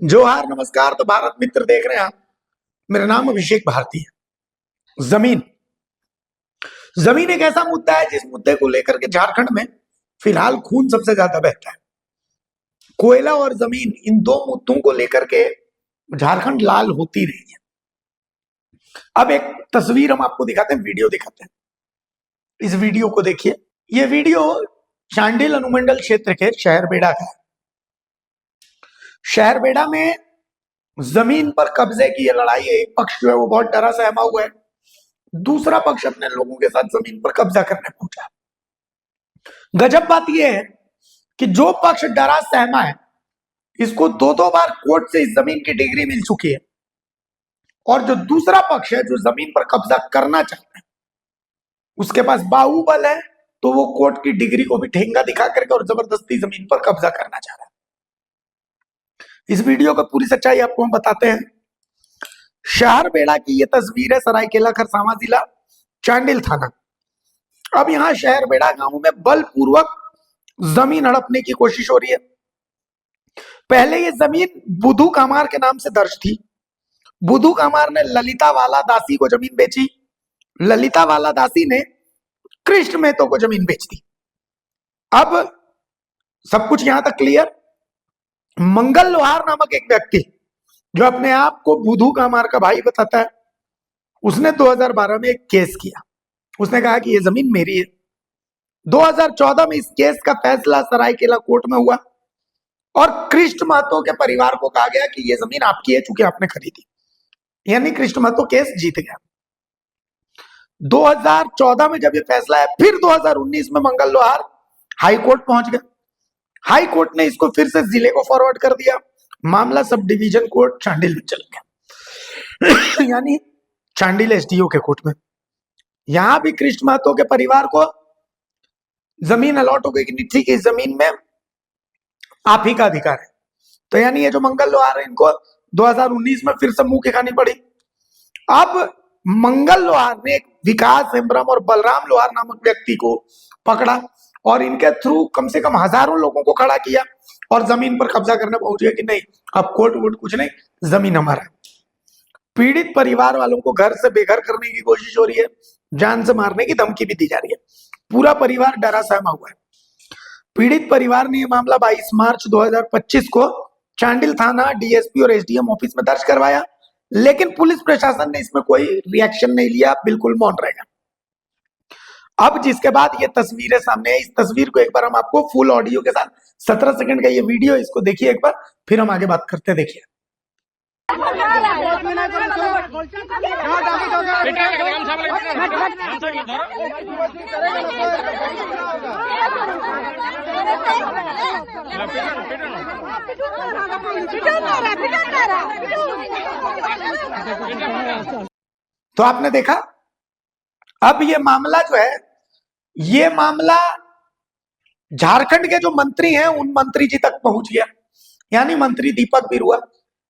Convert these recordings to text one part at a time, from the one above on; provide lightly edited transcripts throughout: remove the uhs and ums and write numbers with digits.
जोहार नमस्कार। तो भारत मित्र देख रहे हैं आप। मेरा नाम अभिषेक भारती है। जमीन जमीन एक ऐसा मुद्दा है जिस मुद्दे को लेकर के झारखंड में फिलहाल खून सबसे ज्यादा बहता है। कोयला और जमीन, इन दो मुद्दों को लेकर के झारखंड लाल होती रही है। अब एक तस्वीर हम आपको दिखाते हैं, वीडियो दिखाते हैं। इस वीडियो को देखिए। ये वीडियो चांडिल अनुमंडल क्षेत्र के शहरबेड़ा का है। शहरबेड़ा में जमीन पर कब्जे की ये लड़ाई है। एक पक्ष जो है वो बहुत डरा सहमा हुआ है, दूसरा पक्ष अपने लोगों के साथ जमीन पर कब्जा करने पहुंचा। गजब बात यह है कि जो पक्ष डरा सहमा है, इसको दो दो बार कोर्ट से इस जमीन की डिग्री मिल चुकी है, और जो दूसरा पक्ष है जो जमीन पर कब्जा करना चाहता है, उसके पास बाहुबल है, तो वो कोर्ट की डिग्री को भी ठेंगा दिखा करके और जबरदस्ती जमीन पर कब्जा करना चाह रहा है। इस वीडियो का पूरी सच्चाई आपको हम बताते हैं। शहरबेड़ा की ये तस्वीर है, सरायकेला खरसावां जिला, चांडिल थाना। अब यहां शहरबेड़ा गांव में बलपूर्वक जमीन हड़पने की कोशिश हो रही है। पहले ये जमीन बुधू कामार के नाम से दर्ज थी। बुधू कामार ने ललिता वाला दासी को जमीन बेची। ललिता वाला दासी ने कृष्ण मेहतो को जमीन बेच दी। अब सब कुछ यहां तक क्लियर। मंगल लोहार नामक एक व्यक्ति, जो अपने आप को बुधू कामार का भाई बताता है, उसने 2012 में एक केस किया। उसने कहा कि ये जमीन मेरी है। 2014 में इस केस का फैसला सरायकेला कोर्ट में हुआ और कृष्ण महतो के परिवार को कहा गया कि ये जमीन आपकी है चूंकि आपने खरीदी, यानी कृष्ण महतो केस जीत गया। 2014 में जब ये फैसला है, फिर 2019 में मंगल लोहार हाई कोर्ट पहुंच गए। हाई कोर्ट ने इसको फिर से जिले को फॉरवर्ड कर दिया। मामला सब डिवीजन कोर्ट चांडिल में चल गया यानी चांडिल एसडीओ के कोर्ट में। यहां भी कृष्ण महतो के परिवार को जमीन अलॉट हो गई कि ठीक है, इस जमीन में आप ही का अधिकार है। तो यानी ये जो मंगल लोहार है, इनको 2019 में फिर से मुंह की खानी पड़ी। अब मंगल लोहार ने एक विकास हेम्ब्रम और बलराम लोहार नामक व्यक्ति को पकड़ा और इनके थ्रू कम से कम हजारों लोगों को खड़ा किया और जमीन पर कब्जा करने पहुंच गया कि नहीं, अब कोर्ट वोट कुछ नहीं, जमीन हमारा है। पीड़ित परिवार वालों को घर से बेघर करने की कोशिश हो रही है, जान से मारने की धमकी भी दी जा रही है। पूरा परिवार डरा सहमा हुआ है। पीड़ित परिवार ने यह मामला 22 मार्च 2025 को चांडिल थाना डीएसपी और एसडीएम ऑफिस में दर्ज करवाया, लेकिन पुलिस प्रशासन ने इसमें कोई रिएक्शन नहीं लिया, बिल्कुल मौन रह गया। अब जिसके बाद ये तस्वीरें सामने है, इस तस्वीर को एक बार हम आपको फुल ऑडियो के साथ 17 सेकंड का ये वीडियो, इसको देखिए एक बार, फिर हम आगे बात करते हैं। देखिए। तो आपने देखा, अब ये मामला जो है, ये मामला झारखंड के जो मंत्री हैं उन मंत्री जी तक पहुंच गया, यानी मंत्री दीपक बिरुआ।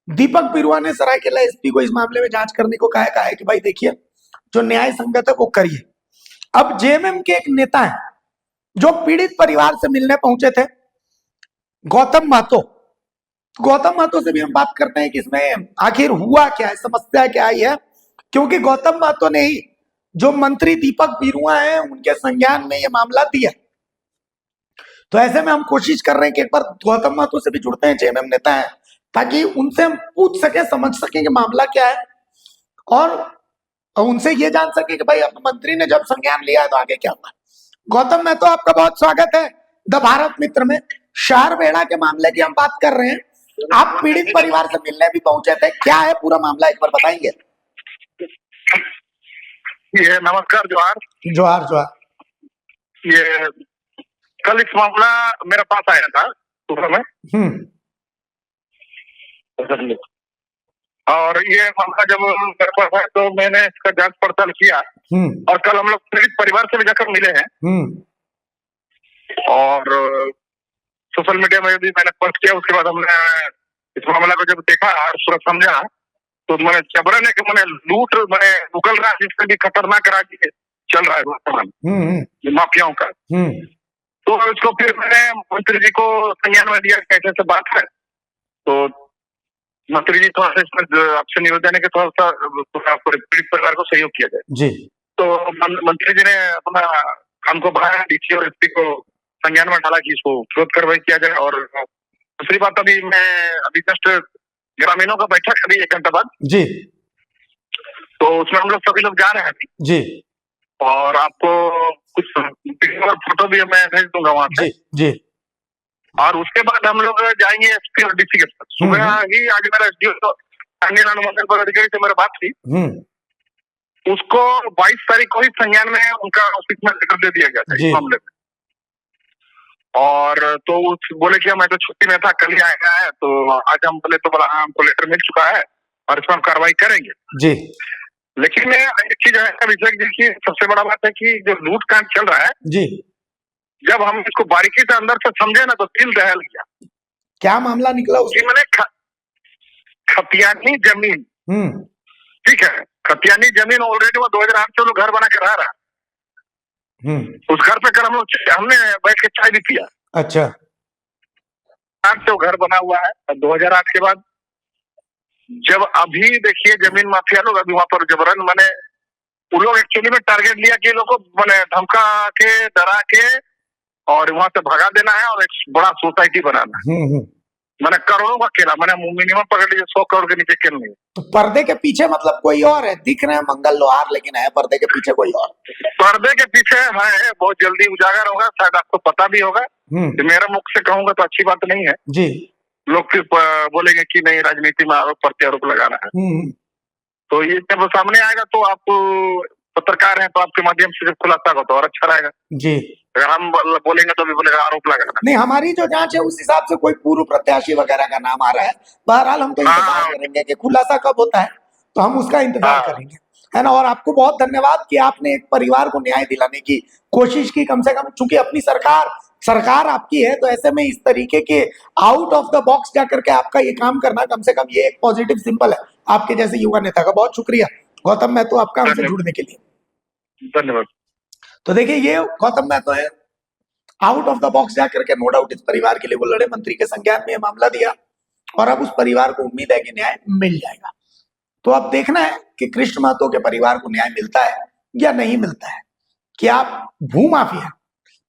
दीपक बिरुआ ने सरायकेला एसपी को इस मामले में जांच करने को कहा है कि भाई देखिए, जो न्याय संगत है वो करिए। अब जेएमएम के एक नेता है जो पीड़ित परिवार से मिलने पहुंचे थे, गौतम महतो। गौतम महतो से भी हम बात करते हैं कि इसमें आखिर हुआ क्या है, समस्या क्या आई है, क्योंकि गौतम महतो ने ही जो मंत्री दीपक बिरुआ है उनके संज्ञान में यह मामला दिया। तो ऐसे में हम कोशिश कर रहे हैं कि एक बार गौतम महतो से भी जुड़ते हैं, जेएमएम नेता है, ताकि उनसे हम पूछ सके, समझ सके कि मामला क्या है, और उनसे ये जान सके कि भाई अब मंत्री ने जब संज्ञान लिया है तो आगे क्या हुआ। गौतम महतो, आपका बहुत स्वागत है द भारत मित्र में। शहरबेड़ा के मामले की हम बात कर रहे हैं, आप पीड़ित परिवार से मिलने भी पहुंचे थे, क्या है पूरा मामला, एक बार बताएंगे? ये नमस्कार, जोहार जोहार जोहार। ये कल इस मामला मेरे पास आया था सुबह में, और ये मामला जब मेरे पास आया तो मैंने इसका जांच पड़ताल किया, और कल हम लोग पीड़ित परिवार से भी जाकर मिले हैं, और सोशल मीडिया में भी मैंने पोस्ट किया। उसके बाद हमने इस मामला को जब देखा और पूरा समझा, तो मैंने जबरन है कि मैंने लूट मैंने उगल रहा है, जिससे भी खतरनाक राज्य चल रहा है वर्तमान माफियाओं का। तो इसको फिर मैंने मंत्री जी को संज्ञान में दिया, कैसे से बात है। तो मंत्री जी थोड़ा सा इसमें आपसे निवेदन है कि थोड़ा सा पीड़ित परिवार को सहयोग किया जाए। जी तो मंत्री जी ने अपना काम को बढ़ाया, डीसी और एसपी को संज्ञान में डाला कि इसको तुरंत कार्रवाई किया जाए। और दूसरी बात, अभी जस्ट ग्रामीणों का बैठक अभी 1 घंटा बाद, जी तो उसमें हम लोग सभी लोग जा रहे हैं अभी। जी और आपको कुछ वीडियो और फोटो भी मैं भेज दूंगा वहां से। जी और उसके बाद हम लोग जाएंगे एसपी और डीसी के साथ। सुबह ही आज मेरा एसडीओ तो स्थानीय अनुमंडल पदाधिकारी से मेरी बात थी, उसको 22 तारीख को ही संज्ञान में उनका ऑफिस में लेटर दे दिया गया था इस मामले में। और तो बोले कि मैं तो छुट्टी में था, कल ही आएगा है, तो आज हम बोले तो बोला हाँ हमको लेटर मिल चुका है और इस पर हम कार्रवाई करेंगे जी। लेकिन एक चीज है अभिषेक जी की सबसे बड़ा बात है कि जो लूट कांड चल रहा है जी, जब हम इसको बारीकी से अंदर से समझे ना तो दिल दहल गया। क्या मामला निकला उसकी? मैंने खतियानी जमीन, ठीक है, खतियानी जमीन ऑलरेडी वो 2008 से लोग घर बना के रह रहा है। उस घर पे कर हमने बैठ के चाय भी पिया। अच्छा, 8 से वो घर बना हुआ है। 2008 के बाद जब अभी देखिए जमीन माफिया लोग अभी वहां पर जबरन मैंने उन लोग एक्चुअली में टारगेट लिया कि लोगों को मैंने धमका के डरा के और वहां से भगा देना है और एक बड़ा सोसाइटी बनाना है। मैंने करोड़ों का खेला, मैंने मिनिमम पकड़ लीजिए 100 करोड़ के नीचे खेल नहीं। तो पर्दे के पीछे मतलब कोई और है, दिख रहे हैं मंगल लोहार, लेकिन है पर्दे के पीछे कोई और। पर्दे के पीछे है, बहुत जल्दी उजागर होगा, शायद आपको पता भी होगा। मेरा मुख से कहूंगा तो अच्छी बात नहीं है जी, लोग फिर बोलेंगे कि नहीं राजनीति में आरोप प्रत्यारोप लगाना है। तो ये जब सामने आएगा तो आप पत्रकार हैं तो आपके माध्यम से जब खुलासा हो तो और अच्छा रहेगा जी। अगर हम बोलेंगे तो भी बोलेगा आरोप लगाना। नहीं, हमारी जो जांच है उस हिसाब से कोई पूर्व प्रत्याशी वगैरह का नाम आ रहा है। बहरहाल हम तो इंतजार करेंगे कि खुलासा कब होता है, तो हम उसका इंतजार करेंगे, है ना। और आपको बहुत धन्यवाद कि आपने एक परिवार को न्याय दिलाने की कोशिश की, कम से कम, चूंकि अपनी सरकार आपकी है, तो ऐसे में इस तरीके के आउट ऑफ द बॉक्स जाकर के आपका ये काम करना, कम से कम ये एक पॉजिटिव सिंबल है आपके जैसे युवा नेता का। बहुत शुक्रिया गौतम महतो आपका हमसे जुड़ने के लिए, धन्यवाद। तो देखिए ये गौतम महतो है, आउट ऑफ द बॉक्स जाकर के नो डाउट इस परिवार के लिए वो लड़े, मंत्री के संज्ञान में मामला दिया और अब उस परिवार को उम्मीद है कि न्याय मिल जाएगा। तो अब देखना है कि कृष्ण महतो के परिवार को न्याय मिलता है या नहीं मिलता है। क्या भूमाफिया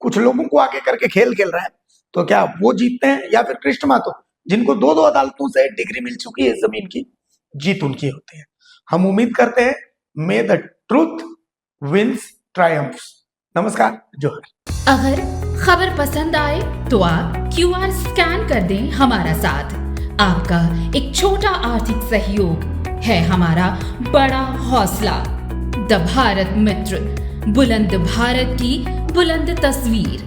कुछ लोगों को आगे करके खेल रहा है, तो क्या वो जीतते हैं या फिर कृष्ण महतो जिनको 2 अदालतों से डिग्री मिल चुकी है जमीन की, जीत उनकी होती है। हम उम्मीद करते हैं may the truth wins triumphs. नमस्कार, जोहर। अगर खबर पसंद आए तो आप QR स्कैन कर दें हमारा साथ। आपका एक छोटा आर्थिक सहयोग है हमारा बड़ा हौसला। द भारत मित्र, बुलंद भारत की बुलंद तस्वीर।